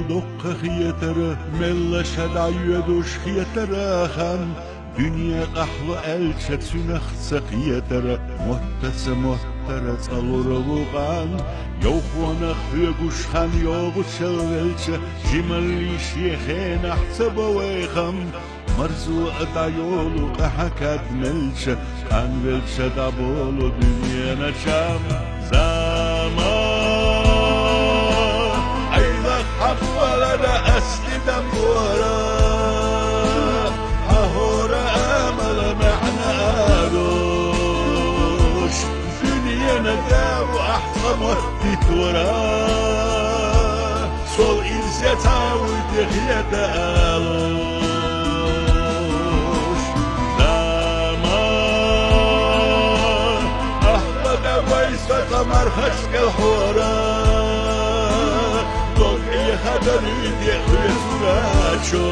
dokka hiyetara mella şada yuduş hiyetara han dünya qahlı elçe tünəxsə hiyetara muhtasa muhtara saluravuğan yoxwana hüguş han yoğu çelvelçe jimalli şiyxen ahsaba veyxam مرزو ادعيولو قحكت ملشة كان ملشة دابولو دنيا نشام زمان ايضا حفولا دا اسلي دمورا اهورا امل معنا ادوش دنيا نداو احطم وتتورا sol ilse tavudi hiyete aloş zaman ahbada vaysa tamar haşkel hora dogi hadari diye hüsuraço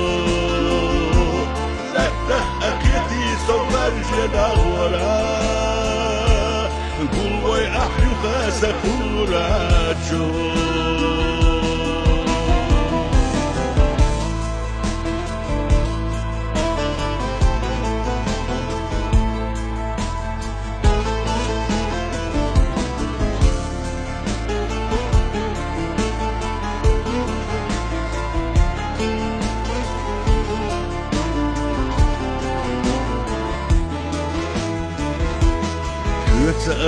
zette akiti solar jedavora kulvoy ahyu khasa kuraço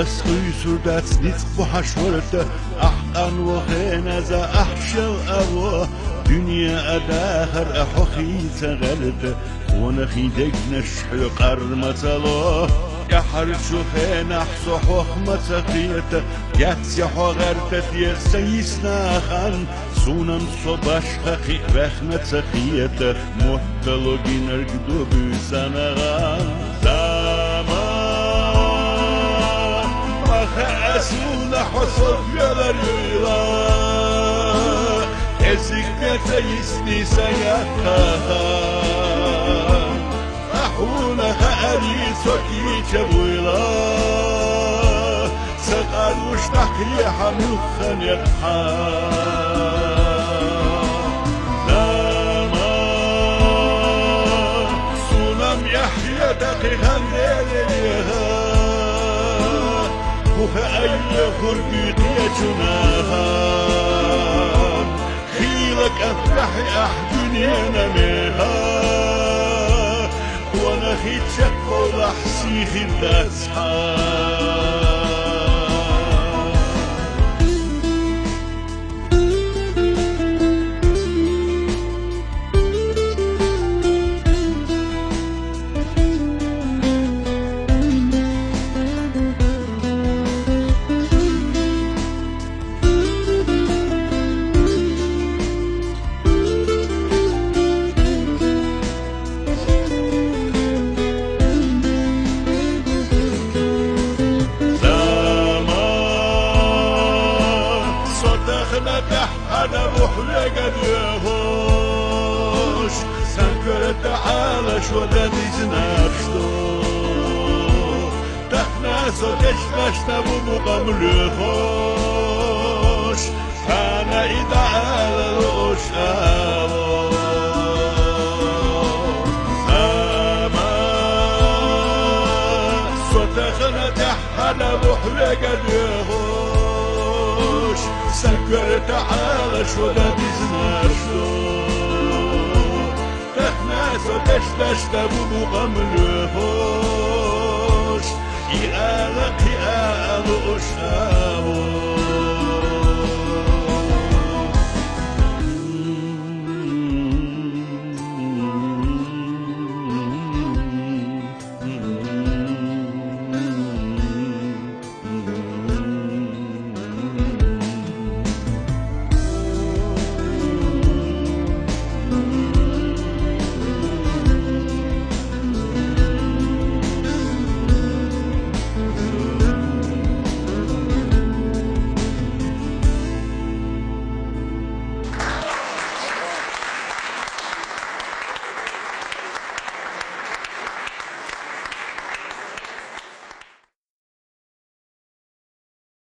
أسخي سردات نتق بحشورته أحقن وخينزا أحشل أبوه دنيا أداخر أحوخي تغلته ونخي دقنش قرمة الله يحرشو خين أحسو حوخمة خيته يتسيحو غرتت يسيسنا خان سونم صباش خي رخمة خيته محتلو جنرقدو بيسانا غان أسونا حصل يلا ezikte يسني سياقها أحونا هاري سوكي جبويلا سقال مشتاقي حمل خنيقها لما سونم يحيى دقيقا ليلها وهاي خرقيت يا جناها خيلك أفرحي أحدني نميها وانا خيت شكو لحسي خيت أصحاب أنا محرق ديهوش سنكرت على شو دنيز نفشتو تخنا سوكش نشتبو مقاملوش أنا إذا على الوش أبو أما سوتخنا أنا محرق ديهوش سكرت على شو دنيزنا شو تخناس وتشتشتبو مغملوش يقالق يقالوش أبو